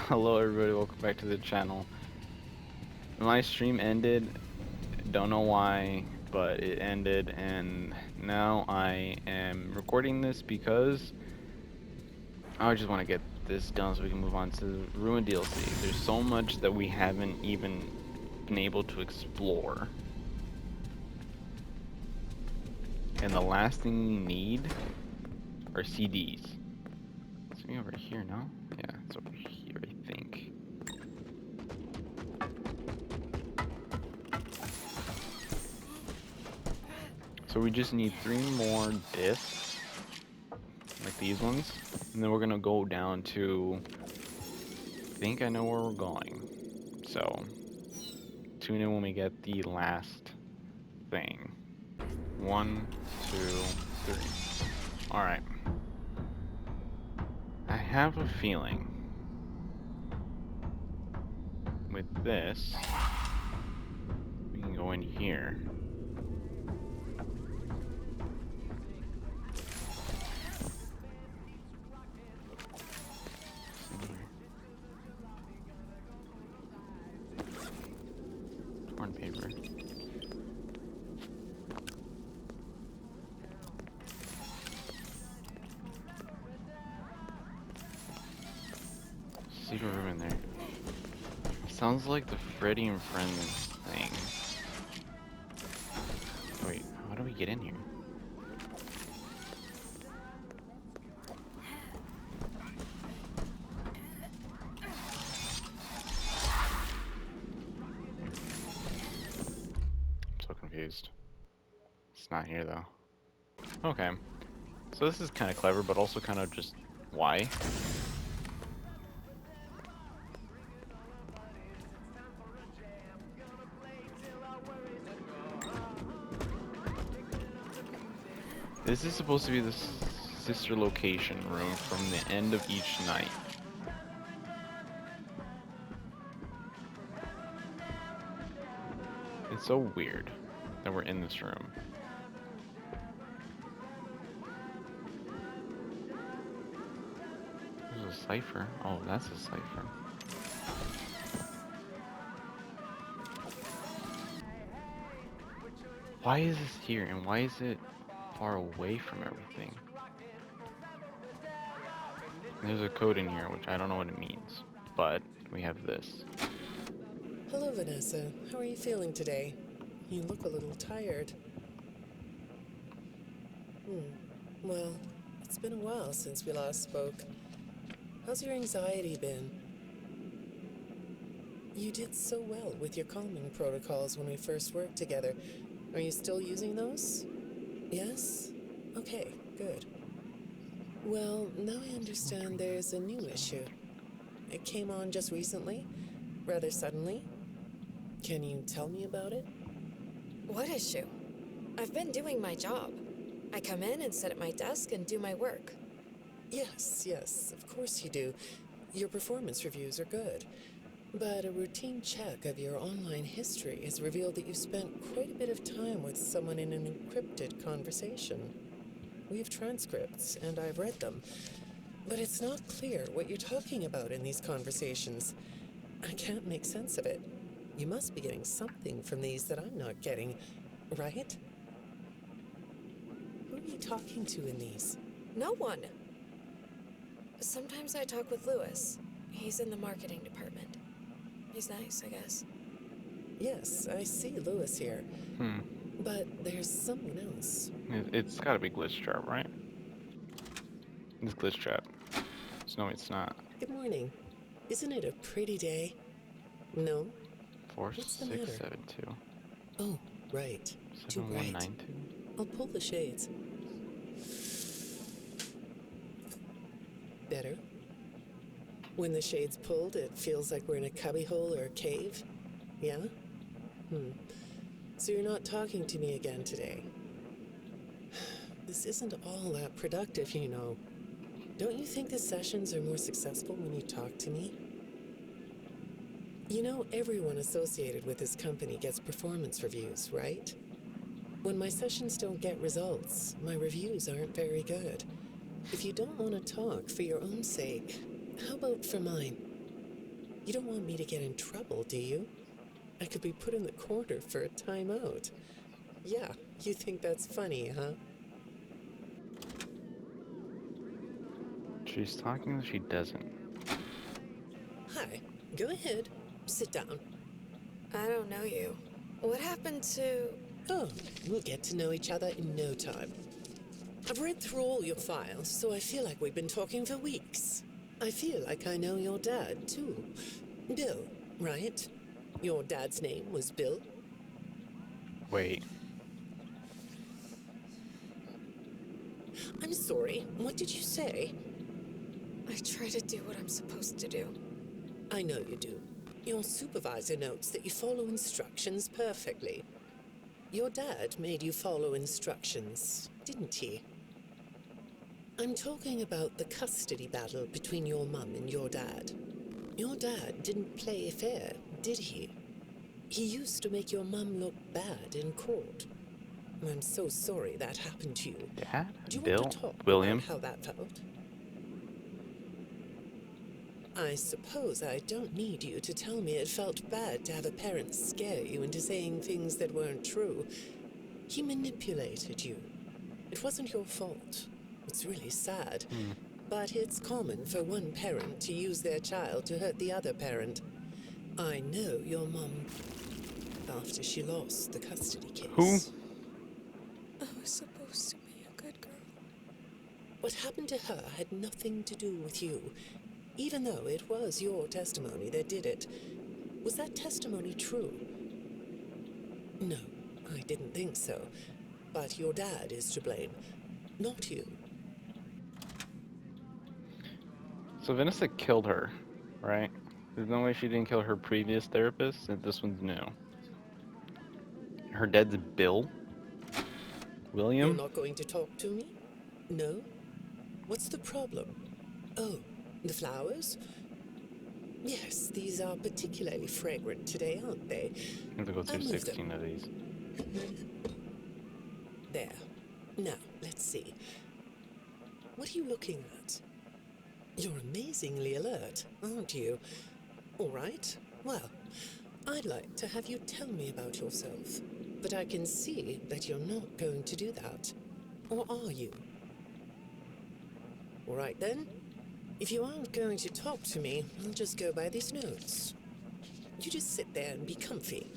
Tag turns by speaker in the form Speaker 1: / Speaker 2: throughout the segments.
Speaker 1: Hello everybody, welcome back to the channel. My stream ended, don't know why, but it ended and now I am recording this because I just want to get this done so we can move on to the Ruin DLC. There's so much that we haven't even been able to explore. And the last thing we need are CDs. It's me over here, no? Yeah, it's over here, I think. So we just need 3 more discs, like these ones, and then we're gonna go down to, I think I know where we're going. So tune in when we get the last thing. 1, 2, 3. All right. I have a feeling with this, we can go in here. Torn paper. Secret room in there. Sounds like the Freddy and Friends thing. Wait, how do we get in here? I'm so confused. It's not here though. Okay. So this is kind of clever, but also kind of just why? This is supposed to be the sister location room from the end of each night. It's so weird that we're in this room. There's a cipher. Oh, that's a cipher. Why is this here and why is it far away from everything? There's a code in here, which I don't know what it means, but we have this.
Speaker 2: Hello, Vanessa. How are you feeling today? You look a little tired. Well, it's been a while since we last spoke. How's your anxiety been? You did so well with your calming protocols when we first worked together. Are you still using those? Yes? Okay, good. Well, now I understand there's a new issue. It came on just recently, rather suddenly. Can you tell me about it?
Speaker 3: What issue? I've been doing my job. I come in and sit at my desk and do my work.
Speaker 2: Yes, of course you do. Your performance reviews are good. But a routine check of your online history has revealed that you spent quite a bit of time with someone in an encrypted conversation. We have transcripts, and I've read them. But it's not clear what you're talking about in these conversations. I can't make sense of it. You must be getting something from these that I'm not getting, right? Who are you talking to in these?
Speaker 3: No one. Sometimes I talk with Lewis. He's in the marketing department. He's nice, I guess.
Speaker 2: Yes, I see Lewis here. But there's someone else.
Speaker 1: It's gotta be glitch trap, right? It's glitch trap. So no, it's not.
Speaker 2: Good morning. Isn't it a pretty day? No?
Speaker 1: 4,
Speaker 2: What's the
Speaker 1: 6,
Speaker 2: matter?
Speaker 1: 7, 2.
Speaker 2: Oh, right. Too
Speaker 1: 7, 1,
Speaker 2: bright.
Speaker 1: 9, 2.
Speaker 2: I'll pull the shades. Better? When the shade's pulled, it feels like we're in a cubbyhole or a cave? Yeah? So you're not talking to me again today? This isn't all that productive, you know. Don't you think the sessions are more successful when you talk to me? You know, everyone associated with this company gets performance reviews, right? When my sessions don't get results, my reviews aren't very good. If you don't want to talk for your own sake, how about for mine? You don't want me to get in trouble, do you? I could be put in the corner for a timeout. Yeah, you think that's funny, huh?
Speaker 1: She's talking, she doesn't.
Speaker 2: Hi, go ahead. Sit down.
Speaker 3: I don't know you. What happened to...
Speaker 2: Oh, we'll get to know each other in no time. I've read through all your files, so I feel like we've been talking for weeks. I feel like I know your dad, too. Bill, right? Your dad's name was Bill?
Speaker 1: Wait.
Speaker 2: I'm sorry, what did you say?
Speaker 3: I try to do what I'm supposed to do.
Speaker 2: I know you do. Your supervisor notes that you follow instructions perfectly. Your dad made you follow instructions, didn't he? I'm talking about the custody battle between your mum and your dad. Your dad didn't play fair, did he? He used to make your mum look bad in court. I'm so sorry that happened to you.
Speaker 1: Dad?
Speaker 2: Do you
Speaker 1: Bill?
Speaker 2: want to talk
Speaker 1: William?
Speaker 2: about how that felt? I suppose I don't need you to tell me it felt bad to have a parent scare you into saying things that weren't true. He manipulated you. It wasn't your fault. It's really sad. But it's common for one parent to use their child to hurt the other parent. I know your mum after she lost the custody case.
Speaker 1: Who?
Speaker 3: I was supposed to be a good girl.
Speaker 2: What happened to her had nothing to do with you, even though it was your testimony that did it. Was that testimony true? No, I didn't think so. But your dad is to blame, not you.
Speaker 1: So Vanessa killed her, right? There's no way she didn't kill her previous therapist, and this one's new. Her dad's Bill?
Speaker 2: You're
Speaker 1: William?
Speaker 2: not going to talk to me? No? What's the problem? Oh, the flowers? Yes, these are particularly fragrant today, aren't they?
Speaker 1: I have to go through
Speaker 2: I'll move
Speaker 1: 16 of these.
Speaker 2: There. Now, let's see. What are you looking at? You're amazingly alert, aren't you? All right. Well, I'd like to have you tell me about yourself. But I can see that you're not going to do that. Or are you? All right then. If you aren't going to talk to me, I'll just go by these notes. You just sit there and be comfy.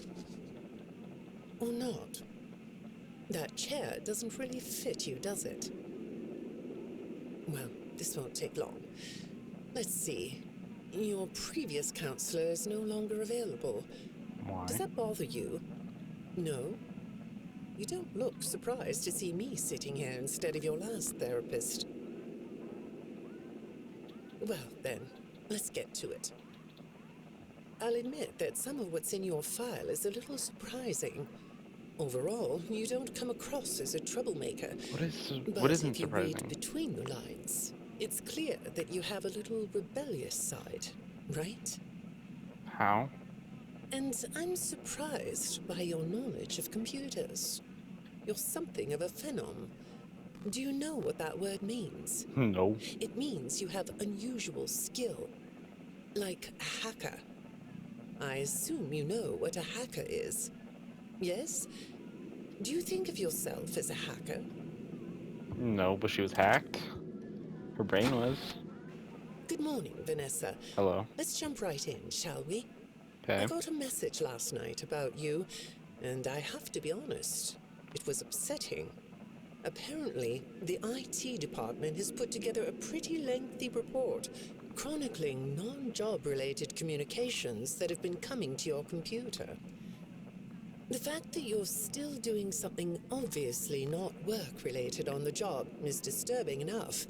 Speaker 2: Or not. That chair doesn't really fit you, does it? Well, this won't take long. Let's see. Your previous counselor is no longer available.
Speaker 1: Why?
Speaker 2: Does that bother you? No? You don't look surprised to see me sitting here instead of your last therapist. Well, then, let's get to it. I'll admit that some of what's in your file is a little surprising. Overall, you don't come across as a troublemaker.
Speaker 1: What
Speaker 2: But
Speaker 1: isn't
Speaker 2: if you read
Speaker 1: surprising?
Speaker 2: between the lines, it's clear that you have a little rebellious side, right?
Speaker 1: How?
Speaker 2: And I'm surprised by your knowledge of computers. You're something of a phenom. Do you know what that word means?
Speaker 1: No.
Speaker 2: It means you have unusual skill. Like a hacker. I assume you know what a hacker is. Yes? Do you think of yourself as a hacker?
Speaker 1: No, but she was hacked. Her brain was.
Speaker 2: Good morning, Vanessa.
Speaker 1: Hello.
Speaker 2: Let's jump right in, shall we?
Speaker 1: Okay.
Speaker 2: I got a message last night about you, and I have to be honest, it was upsetting. Apparently, the IT department has put together a pretty lengthy report chronicling non-job related communications that have been coming to your computer. The fact that you're still doing something obviously not work-related on the job is disturbing enough.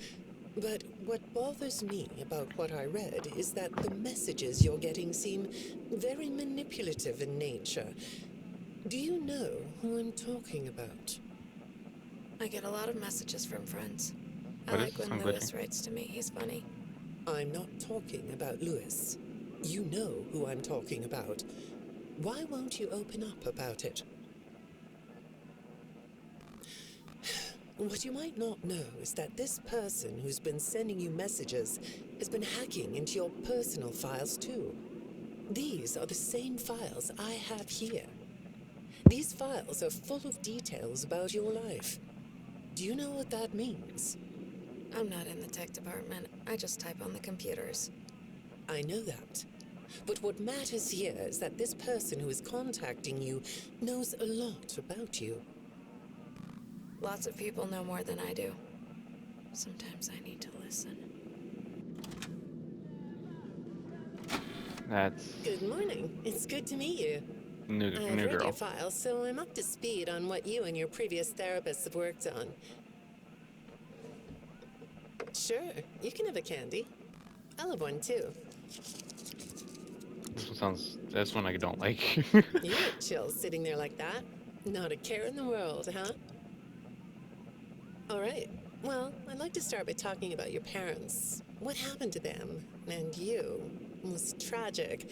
Speaker 2: But what bothers me about what I read is that the messages you're getting seem very manipulative in nature. Do you know who I'm talking about?
Speaker 3: I get a lot of messages from friends. I
Speaker 1: What is
Speaker 3: like
Speaker 1: this
Speaker 3: when
Speaker 1: one
Speaker 3: Lewis
Speaker 1: glitching?
Speaker 3: writes to me. He's funny.
Speaker 2: I'm not talking about Lewis. You know who I'm talking about. Why won't you open up about it? What you might not know is that this person who's been sending you messages has been hacking into your personal files too. These are the same files I have here. These files are full of details about your life. Do you know what that means?
Speaker 3: I'm not in the tech department. I just type on the computers.
Speaker 2: I know that. But what matters here is that this person who is contacting you knows a lot about you.
Speaker 3: Lots of people know more than I do. Sometimes I need to listen.
Speaker 1: That's
Speaker 2: Good morning. It's good to meet you.
Speaker 1: new
Speaker 2: I've
Speaker 1: new
Speaker 2: read your
Speaker 1: girl.
Speaker 2: file, so I'm up to speed on what you and your previous therapists have worked on. Sure, you can have a candy. I'll have one too.
Speaker 1: This one I don't like.
Speaker 2: You look chill sitting there like that. Not a care in the world, huh? All right. Well, I'd like to start by talking about your parents. What happened to them and you was tragic.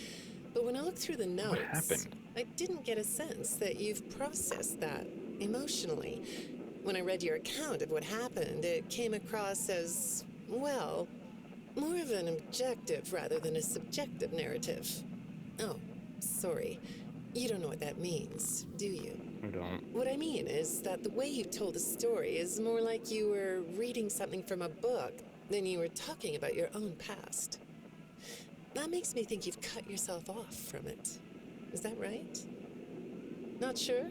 Speaker 2: But when I looked through the
Speaker 1: What
Speaker 2: notes,
Speaker 1: happened?
Speaker 2: I didn't get a sense that you've processed that emotionally. When I read your account of what happened, it came across as, well, more of an objective rather than a subjective narrative. Oh, sorry. You don't know what that means, do you?
Speaker 1: I don't.
Speaker 2: What I mean is that the way you told the story is more like you were reading something from a book than you were talking about your own past. That makes me think you've cut yourself off from it. Is that right? Not sure?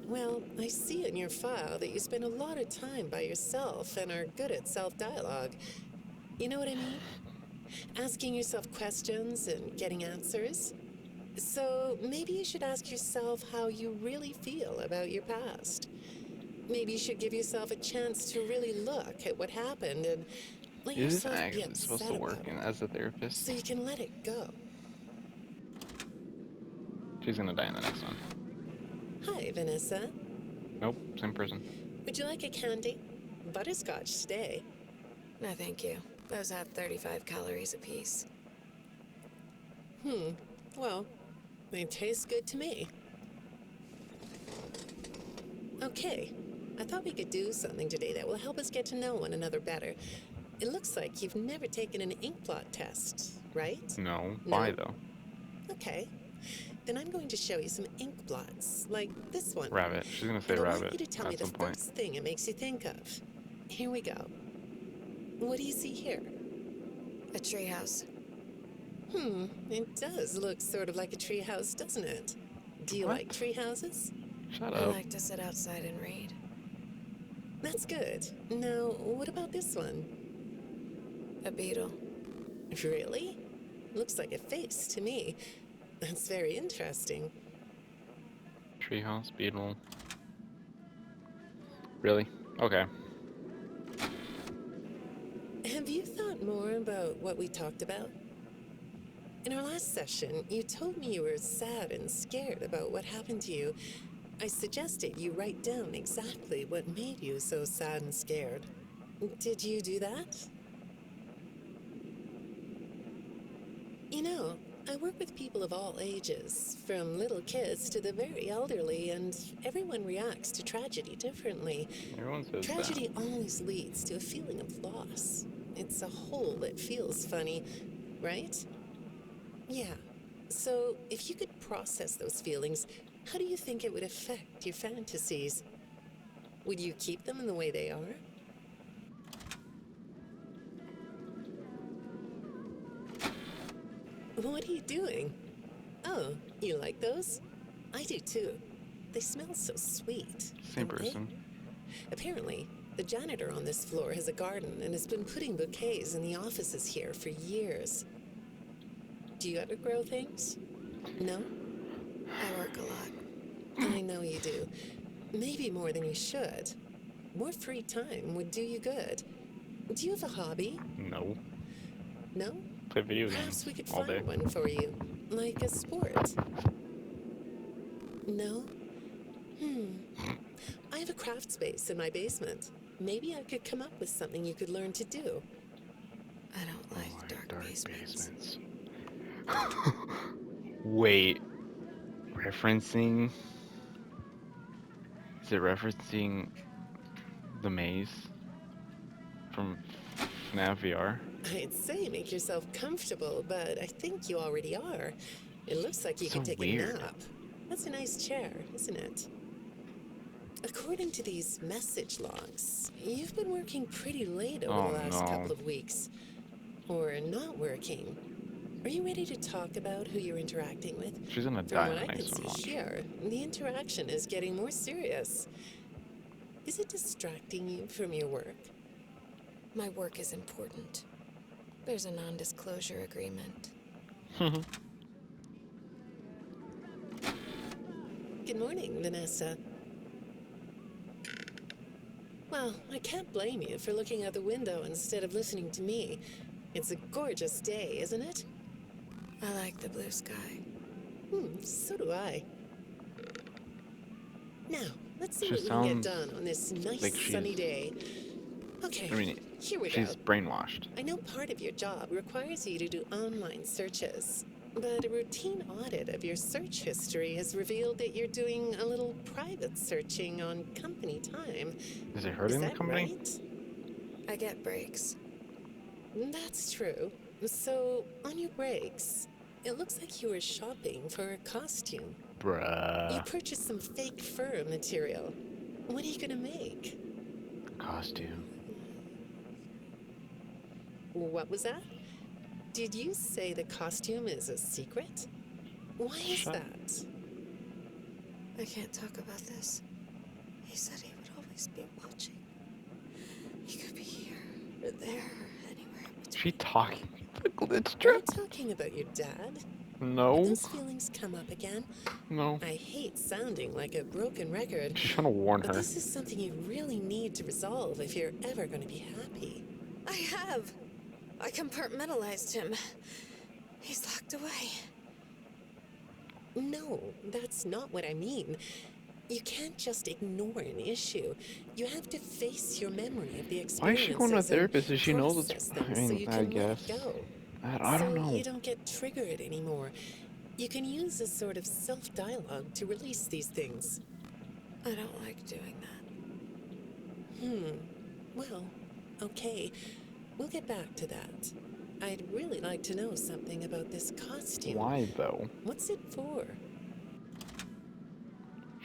Speaker 2: Well, I see in your file that you spend a lot of time by yourself and are good at self-dialogue. You know what I mean? Asking yourself questions and getting answers. So maybe you should ask yourself how you really feel about your past. Maybe you should give yourself a chance to really look at what happened and let
Speaker 1: Is this
Speaker 2: yourself be
Speaker 1: actually supposed to
Speaker 2: upset
Speaker 1: work
Speaker 2: about
Speaker 1: in,
Speaker 2: it
Speaker 1: as a therapist?
Speaker 2: so you can let it go.
Speaker 1: She's gonna die in the next one.
Speaker 2: Hi, Vanessa.
Speaker 1: Nope, same person.
Speaker 2: Would you like a candy? Butterscotch today.
Speaker 3: No, thank you. Those have 35 calories apiece.
Speaker 2: Well, they taste good to me. Okay, I thought we could do something today that will help us get to know one another better. It looks like you've never taken an ink blot test, right?
Speaker 1: No.
Speaker 2: No?
Speaker 1: Why though?
Speaker 2: Okay. Then I'm going to show you some ink blots, like this one.
Speaker 1: Rabbit. She's gonna say
Speaker 2: And I want
Speaker 1: rabbit
Speaker 2: you to tell me
Speaker 1: at
Speaker 2: the
Speaker 1: some point.
Speaker 2: first thing it makes you think of. Here we go. What do you see here?
Speaker 3: A treehouse.
Speaker 2: It does look sort of like a tree house, doesn't it? Do you
Speaker 1: What?
Speaker 2: like tree houses?
Speaker 1: Shut
Speaker 3: I
Speaker 1: up.
Speaker 3: like to sit outside and read.
Speaker 2: That's good. Now, what about this one?
Speaker 3: A beetle.
Speaker 2: Really? Looks like a face to me. That's very interesting.
Speaker 1: Treehouse, beetle. Really? Okay.
Speaker 2: Have you thought more about what we talked about? In our last session, you told me you were sad and scared about what happened to you. I suggested you write down exactly what made you so sad and scared. Did you do that? You know, I work with people of all ages, from little kids to the very elderly, and everyone reacts to tragedy differently.
Speaker 1: Everyone says
Speaker 2: Tragedy always leads to a feeling of loss. It's a hole that feels funny, right? Yeah. So, if you could process those feelings, how do you think it would affect your fantasies? Would you keep them in the way they are? What are you doing? Oh, you like those? I do too. They smell so sweet.
Speaker 1: that. Same
Speaker 2: don't they?
Speaker 1: person.
Speaker 2: Apparently, the janitor on this floor has a garden and has been putting bouquets in the offices here for years. Do you ever grow things? No?
Speaker 3: I work a lot.
Speaker 2: I know you do. Maybe more than you should. More free time would do you good. Do you have a hobby?
Speaker 1: No.
Speaker 2: No?
Speaker 1: Play video
Speaker 2: Perhaps
Speaker 1: games
Speaker 2: we could
Speaker 1: all day.
Speaker 2: find one for you. Like a sport. No? I have a craft space in my basement. Maybe I could come up with something you could learn to do.
Speaker 3: I don't like dark basements.
Speaker 1: Wait. Referencing. Is it referencing the maze from FNAF VR?
Speaker 2: I'd say make yourself comfortable, but I think you already are. It looks like you
Speaker 1: So
Speaker 2: could take
Speaker 1: weird.
Speaker 2: a nap. That's a nice chair, isn't it? According to these message logs, you've been working pretty late over the
Speaker 1: Oh
Speaker 2: last
Speaker 1: no.
Speaker 2: couple of weeks. Or not working. Are you ready to talk about who you're interacting with?
Speaker 1: She's gonna
Speaker 2: From
Speaker 1: die
Speaker 2: what
Speaker 1: in
Speaker 2: I
Speaker 1: the
Speaker 2: can
Speaker 1: next
Speaker 2: see
Speaker 1: one, watch.
Speaker 2: here, the interaction is getting more serious. Is it distracting you from your work?
Speaker 3: My work is important. There's a non-disclosure agreement.
Speaker 2: Good morning, Vanessa. Well, I can't blame you for looking out the window instead of listening to me. It's a gorgeous day, isn't it?
Speaker 3: I like the blue sky.
Speaker 2: So do I. Now, let's see
Speaker 1: She
Speaker 2: what we can get
Speaker 1: sounds
Speaker 2: done on this nice
Speaker 1: like
Speaker 2: sunny
Speaker 1: she's,
Speaker 2: day. Okay,
Speaker 1: I mean,
Speaker 2: here we go.
Speaker 1: she's brainwashed.
Speaker 2: I know part of your job requires you to do online searches, but a routine audit of your search history has revealed that you're doing a little private searching on company time.
Speaker 1: Is it
Speaker 2: Is
Speaker 1: hurting the
Speaker 2: that
Speaker 1: company?
Speaker 2: right?
Speaker 3: I get breaks.
Speaker 2: That's true. So, on your breaks, it looks like you were shopping for a costume. You
Speaker 1: Bruh.
Speaker 2: purchased some fake fur material. What are you gonna make?
Speaker 1: Costume.
Speaker 2: What was that? Did you say the costume is a secret? Why is
Speaker 1: Shut-
Speaker 2: that?
Speaker 3: I can't talk about this. He said he would always be watching. He could be here, or there, or anywhere in between.
Speaker 1: She talking the glitch
Speaker 2: Are you
Speaker 1: trap?
Speaker 2: talking about your dad? Have
Speaker 1: No.
Speaker 2: those feelings come up again?
Speaker 1: No.
Speaker 2: I hate sounding like a broken record,
Speaker 1: She's trying to warn
Speaker 2: but
Speaker 1: her.
Speaker 2: this is something you really need to resolve if you're ever going to be happy.
Speaker 3: I have. I compartmentalized him. He's locked away.
Speaker 2: No, that's not what I mean. You can't just ignore an issue. You have to face your memory of the experiences.
Speaker 1: Why is she going to a
Speaker 2: and
Speaker 1: therapist? Does she know
Speaker 2: process
Speaker 1: that's,
Speaker 2: them
Speaker 1: I
Speaker 2: so
Speaker 1: mean,
Speaker 2: you
Speaker 1: I
Speaker 2: can let
Speaker 1: guess.
Speaker 2: it go.
Speaker 1: I don't know.
Speaker 2: So you don't get triggered anymore. You can use a sort of self-dialogue to release these things.
Speaker 3: I don't like doing that.
Speaker 2: Well, okay. We'll get back to that. I'd really like to know something about this costume.
Speaker 1: Why though?
Speaker 2: What's it for?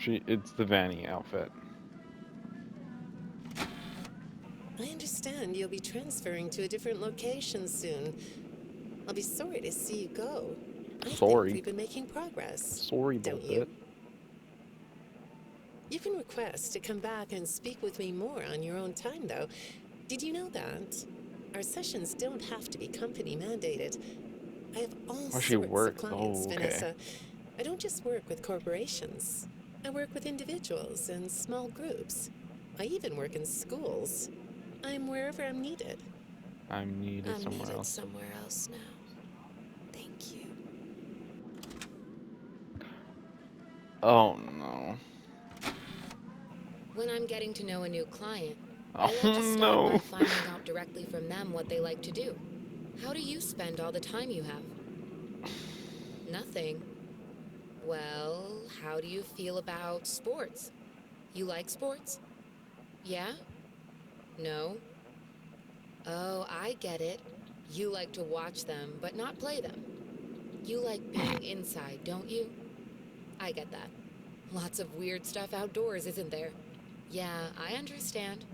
Speaker 1: It's the Vanny outfit.
Speaker 2: I understand you'll be transferring to a different location soon. I'll be sorry to see you go. I
Speaker 1: Sorry.
Speaker 2: think we've been making progress.
Speaker 1: Sorry
Speaker 2: Don't
Speaker 1: about
Speaker 2: you?
Speaker 1: that.
Speaker 2: You can request to come back and speak with me more on your own time, though. Did you know that? Our sessions don't have to be company mandated. I have all
Speaker 1: Oh,
Speaker 2: sorts
Speaker 1: she
Speaker 2: of
Speaker 1: works.
Speaker 2: clients,
Speaker 1: Oh, okay.
Speaker 2: Vanessa. I don't just work with corporations. I work with individuals and small groups. I even work in schools. I'm wherever I'm needed.
Speaker 1: I'm needed
Speaker 3: I'm
Speaker 1: somewhere
Speaker 3: needed
Speaker 1: else.
Speaker 3: somewhere else now. Thank you.
Speaker 1: Oh no.
Speaker 4: When I'm getting to know a new client,
Speaker 1: Oh
Speaker 4: I like to start
Speaker 1: no.
Speaker 4: by finding out directly from them what they like to do. How do you spend all the time you have? Nothing. Well, how do you feel about sports? You like sports? Yeah? No? Oh, I get it. You like to watch them, but not play them. You like being inside, don't you? I get that. Lots of weird stuff outdoors, isn't there? Yeah, I understand.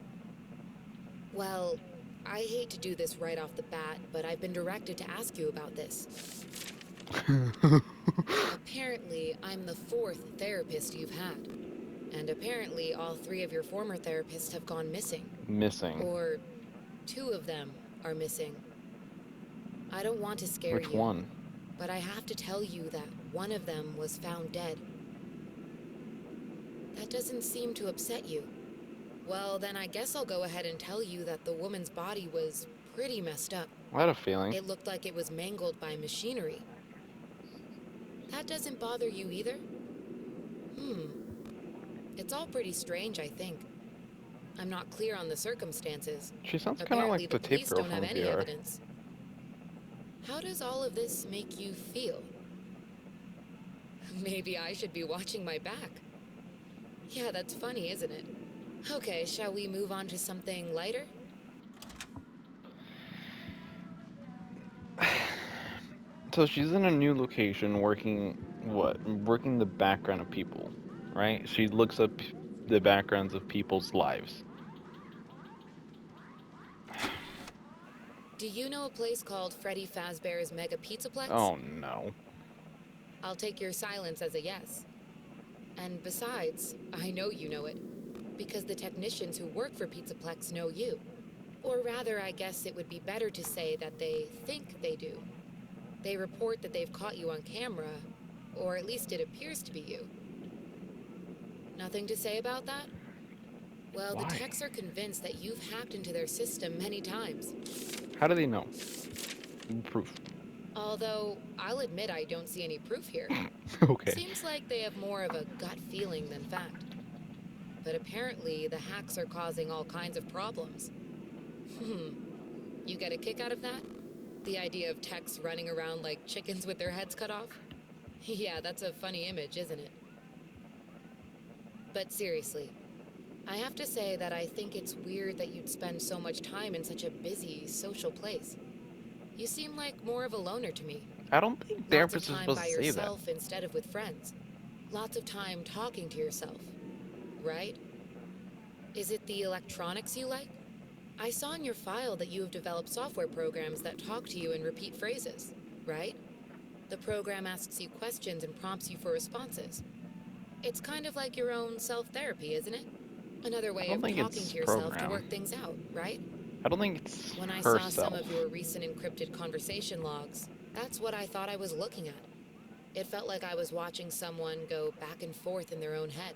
Speaker 4: Well, I hate to do this right off the bat, but I've been directed to ask you about this. Apparently, I'm the 4th therapist you've had. And apparently, all 3 of your former therapists have gone missing.
Speaker 1: Missing.
Speaker 4: Or 2 of them are missing. I don't want to scare
Speaker 1: Which
Speaker 4: you.
Speaker 1: one?
Speaker 4: But I have to tell you that one of them was found dead. That doesn't seem to upset you. Well, then I guess I'll go ahead and tell you that the woman's body was pretty messed up.
Speaker 1: I had a feeling.
Speaker 4: It looked like it was mangled by machinery. That doesn't bother you either? It's all pretty strange, I think. I'm not clear on the circumstances.
Speaker 1: She sounds kind of
Speaker 4: Apparently,
Speaker 1: like
Speaker 4: the
Speaker 1: the tape
Speaker 4: police
Speaker 1: girl
Speaker 4: don't have
Speaker 1: from
Speaker 4: any
Speaker 1: VR.
Speaker 4: evidence. How does all of this make you feel? Maybe I should be watching my back. Yeah, that's funny, isn't it? Okay, shall we move on to something lighter?
Speaker 1: So she's in a new location working what? Working the background of people, right? She looks up the backgrounds of people's lives.
Speaker 4: Do you know a place called Freddy Fazbear's Mega Pizzaplex?
Speaker 1: Oh no.
Speaker 4: I'll take your silence as a yes. And besides, I know you know it, because the technicians who work for Pizzaplex know you. Or rather, I guess it would be better to say that they think they do. They report that they've caught you on camera, or at least it appears to be you. Nothing to say about that? Well, the
Speaker 1: Why?
Speaker 4: techs are convinced that you've hacked into their system many times.
Speaker 1: How do they know? Proof.
Speaker 4: Although, I'll admit I don't see any proof here.
Speaker 1: Okay.
Speaker 4: Seems like they have more of a gut feeling than fact. But apparently, the hacks are causing all kinds of problems. You get a kick out of that? The idea of techs running around like chickens with their heads cut off? Yeah, that's a funny image, isn't it? But seriously, I have to say that I think it's weird that you'd spend so much time in such a busy, social place. You seem like more of a loner to me.
Speaker 1: I don't think
Speaker 4: Lots of
Speaker 1: therapists are
Speaker 4: time
Speaker 1: supposed
Speaker 4: by
Speaker 1: to say that.
Speaker 4: yourself instead of with friends. Lots of time talking to yourself, right? Is it the electronics you like? I saw in your file that you have developed software programs that talk to you in repeat phrases, right? The program asks you questions and prompts you for responses. It's kind of like your own self-therapy, isn't it? Another
Speaker 1: I
Speaker 4: way
Speaker 1: don't
Speaker 4: of
Speaker 1: think
Speaker 4: talking
Speaker 1: it's
Speaker 4: to yourself to
Speaker 1: program.
Speaker 4: work things out, right?
Speaker 1: I don't think it's
Speaker 4: When I saw some
Speaker 1: herself.
Speaker 4: of your recent encrypted conversation logs, that's what I thought I was looking at. It felt like I was watching someone go back and forth in their own head.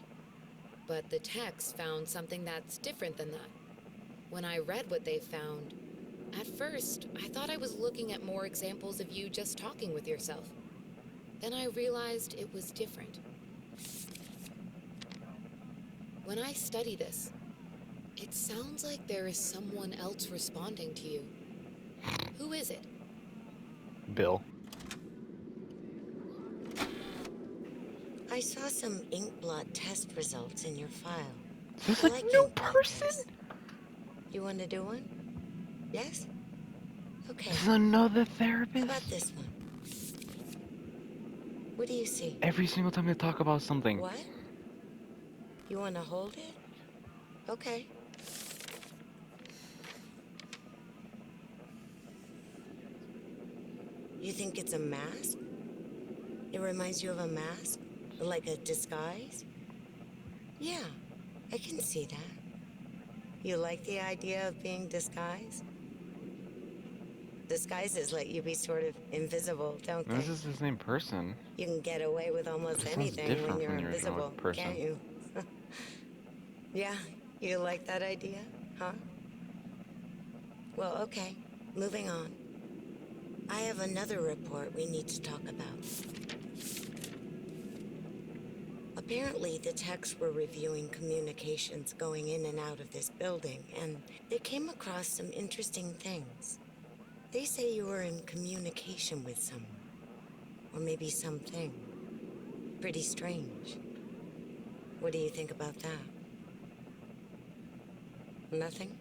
Speaker 4: But the text found something that's different than that. When I read what they found, at first, I thought I was looking at more examples of you just talking with yourself. Then I realized it was different. When I study this, it sounds like there is someone else responding to you. Who is it?
Speaker 1: Bill.
Speaker 5: I saw some ink blot test results in your file.
Speaker 1: Is this
Speaker 5: I
Speaker 1: a
Speaker 5: like
Speaker 1: new
Speaker 5: ink blot
Speaker 1: person?
Speaker 5: tests. You want to do one? Yes? Okay.
Speaker 1: This is another
Speaker 5: How about
Speaker 1: therapist?
Speaker 5: this one? What do you see?
Speaker 1: Every single time they talk about something.
Speaker 5: What? You want to hold it? Okay. You think it's a mask? It reminds you of a mask? Like a disguise? Yeah, I can see that. You like the idea of being disguised? Disguises let you be sort of invisible, don't
Speaker 1: This
Speaker 5: they?
Speaker 1: is the same person.
Speaker 5: You can get away with almost
Speaker 1: This sounds
Speaker 5: anything when
Speaker 1: different
Speaker 5: you're
Speaker 1: from the original
Speaker 5: invisible, can't
Speaker 1: person.
Speaker 5: you? Yeah, you like that idea, huh? Well, okay, moving on. I have another report we need to talk about. Apparently, the techs were reviewing communications going in and out of this building, and they came across some interesting things. They say you were in communication with someone, or maybe something. Pretty strange. What do you think about that? Nothing?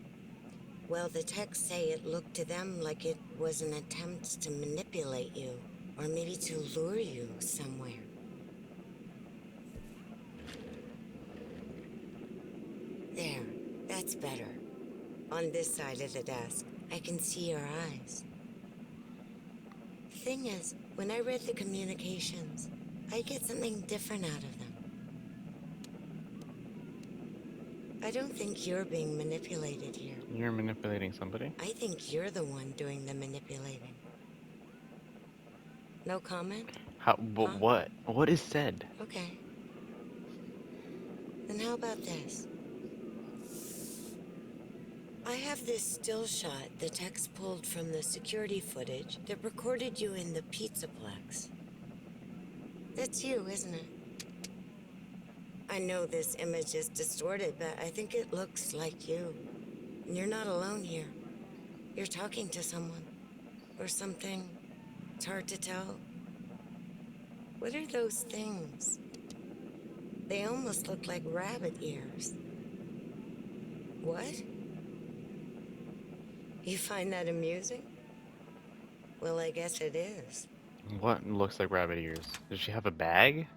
Speaker 5: Well, the texts say it looked to them like it was an attempt to manipulate you, or maybe to lure you somewhere. There, that's better. On this side of the desk, I can see your eyes. The thing is, when I read the communications, I get something different out of them. I don't think you're being manipulated here.
Speaker 1: You're manipulating somebody?
Speaker 5: I think you're the one doing the manipulating. No comment?
Speaker 1: How? But
Speaker 5: Huh?
Speaker 1: what? What is said?
Speaker 5: Okay. Then how about this? I have this still shot the techs pulled from the security footage that recorded you in the Pizzaplex. That's you, isn't it? I know this image is distorted, but I think it looks like you. And you're not alone here. You're talking to someone. Or something. It's hard to tell. What are those things? They almost look like rabbit ears. What? You find that amusing? Well, I guess it is.
Speaker 1: What looks like rabbit ears? Does she have a bag?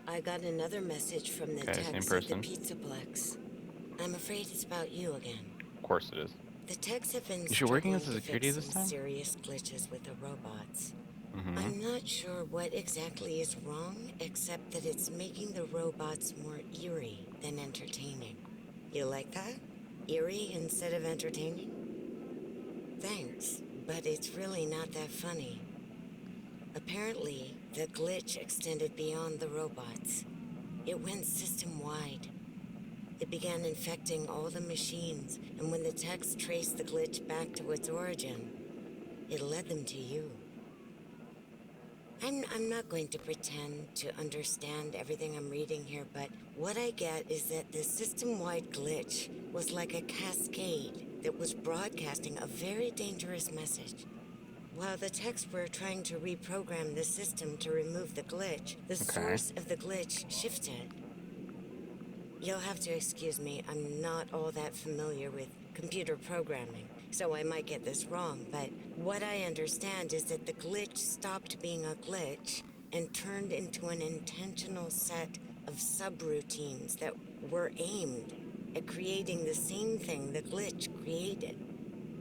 Speaker 5: I got another message from the
Speaker 1: Okay, same
Speaker 5: techs at the
Speaker 1: person.
Speaker 5: Pizzaplex. I'm afraid it's about you again.
Speaker 1: Of course it is.
Speaker 5: The techs have been
Speaker 1: Is she working as
Speaker 5: struggling
Speaker 1: a
Speaker 5: to
Speaker 1: security
Speaker 5: fix
Speaker 1: this
Speaker 5: some
Speaker 1: time?
Speaker 5: serious glitches with the robots.
Speaker 1: Mm-hmm.
Speaker 5: I'm not sure what exactly is wrong, except that it's making the robots more eerie than entertaining. You like that? Eerie instead of entertaining? Thanks, but it's really not that funny. Apparently, the glitch extended beyond the robots. It went system-wide. It began infecting all the machines, and when the techs traced the glitch back to its origin, it led them to you. I'm not going to pretend to understand everything I'm reading here, but what I get is that the system-wide glitch was like a cascade that was broadcasting a very dangerous message. While the techs were trying to reprogram the system to remove the glitch, the
Speaker 1: Okay.
Speaker 5: source of the glitch shifted. You'll have to excuse me, I'm not all that familiar with computer programming, so I might get this wrong, but what I understand is that the glitch stopped being a glitch and turned into an intentional set of subroutines that were aimed at creating the same thing the glitch created.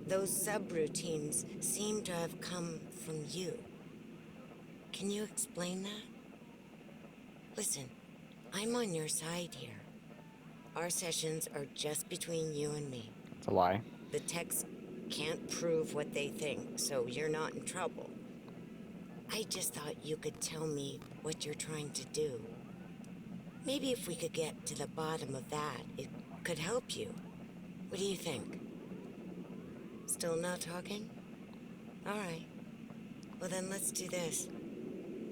Speaker 5: Those subroutines seem to have come from you. Can you explain that? Listen, I'm on your side here. Our sessions are just between you and me.
Speaker 1: It's a lie.
Speaker 5: The techs can't prove what they think, so you're not in trouble. I just thought you could tell me what you're trying to do. Maybe if we could get to the bottom of that, it could help you. What do you think? Still not talking? All right. Well, then let's do this.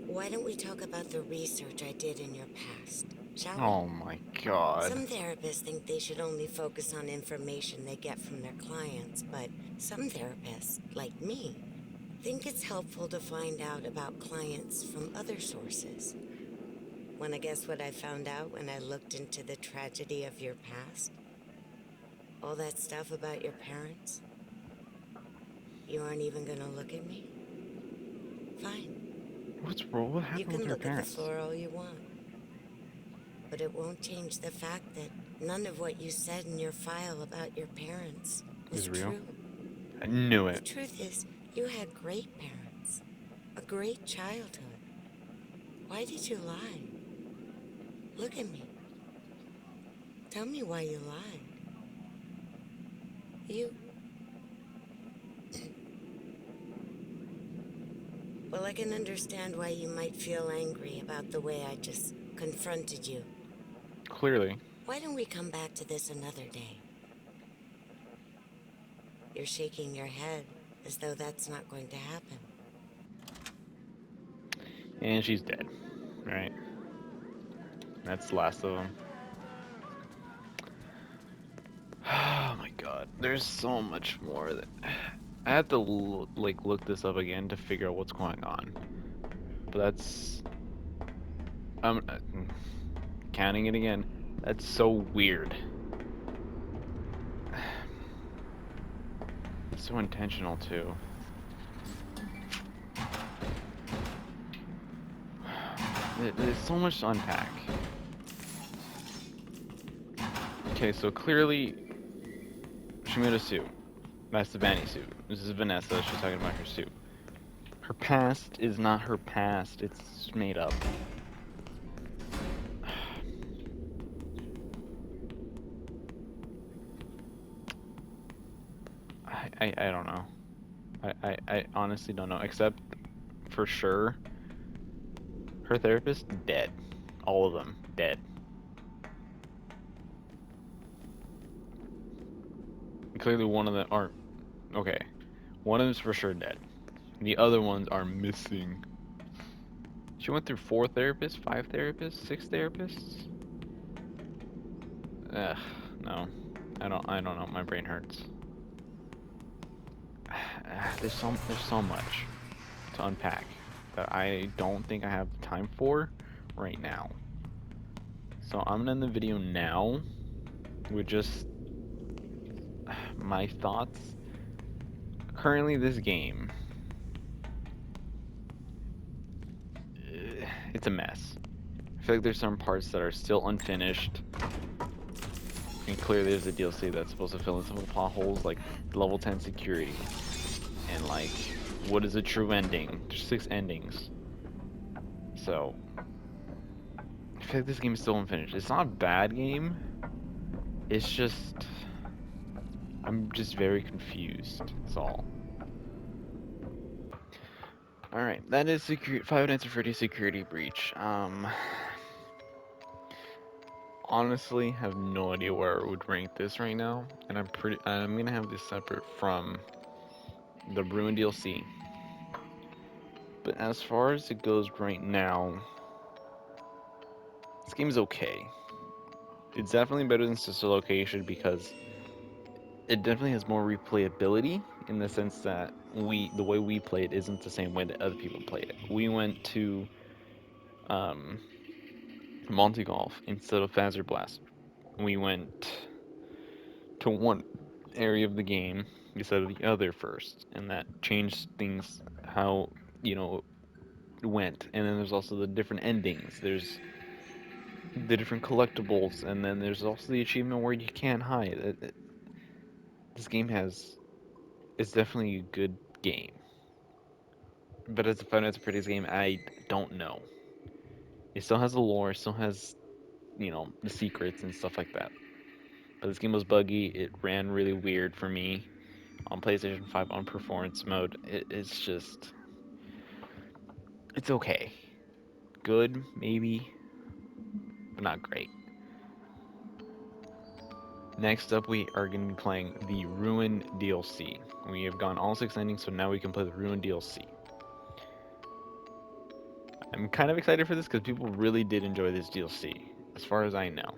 Speaker 5: Why don't we talk about the research I did in your past, shall we?
Speaker 1: Oh my god.
Speaker 5: Some therapists think they should only focus on information they get from their clients, but some therapists, like me, think it's helpful to find out about clients from other sources. Wanna guess what I found out when I looked into the tragedy of your past? All that stuff about your parents? You aren't even gonna look at me? Fine.
Speaker 1: What
Speaker 5: You
Speaker 1: happened
Speaker 5: can
Speaker 1: with her
Speaker 5: look at the
Speaker 1: parents?
Speaker 5: floor all you want. But it won't change the fact that none of what you said in your file about your parents was
Speaker 1: Is real?
Speaker 5: true.
Speaker 1: I knew
Speaker 5: The
Speaker 1: it.
Speaker 5: truth is, you had great parents, a great childhood. Why did you lie? Look at me. Tell me why you lied. You... Well, I can understand why you might feel angry about the way I just confronted you.
Speaker 1: Clearly.
Speaker 5: Why don't we come back to this another day? You're shaking your head as though that's not going to happen.
Speaker 1: And she's dead. Right. That's the last of them. Oh my god. There's so much more that I have to look this up again to figure out what's going on. But that's counting it again. That's so weird. It's so intentional too. There's so much to unpack. Okay, so clearly she made a suit. That's the Vanny suit. This is Vanessa. She's talking about her suit. Her past is not her past. It's made up. I don't know. I honestly don't know. Except for sure, her therapist dead. All of them dead. Clearly, one of them are okay. One of them's for sure dead. The other ones are missing. She went through 4 therapists, 5 therapists, 6 therapists. Ugh, no. I don't know. My brain hurts. There's so much to unpack that I don't think I have time for right now. So I'm gonna end the video now with just my thoughts. currently this game, it's a mess. I feel like there's some parts that are still unfinished, and clearly there's a DLC that's supposed to fill in some of the plot holes, like level 10 security, and like what is a true ending? There's 6 endings, so I feel like this game is still unfinished. It's not a bad game. It's just I'm just very confused. That's all. All right, that is Five Nights at Freddy's Security Breach. Honestly, have no idea where I would rank this right now, and I'm gonna have this separate from the Ruin DLC. But as far as it goes right now, this game is okay. It's definitely better than Sister Location because it definitely has more replayability in the sense that the way we play it isn't the same way that other people play it. We went to um, Monte Golf instead of Fazer Blast. We went to one area of the game instead of the other first, and that changed things how you know it went. And then there's also the different endings. There's the different collectibles, and then there's also the achievement where you can't hide. This game has it's definitely a good game, but as a Five Nights at Freddy's game, I don't know. It still has the lore, it still has the secrets and stuff like that. But this game was buggy. It ran really weird for me on PlayStation 5 on performance mode. It's okay. Good, maybe, but not great. Next up, we are going to be playing the Ruin DLC. We have gone all 6 endings, so now we can play the Ruin DLC. I'm kind of excited for this because people really did enjoy this DLC, as far as I know.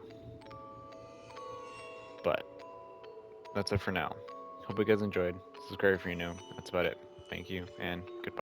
Speaker 1: But that's it for now. Hope you guys enjoyed. Subscribe if you're new. That's about it. Thank you, and goodbye.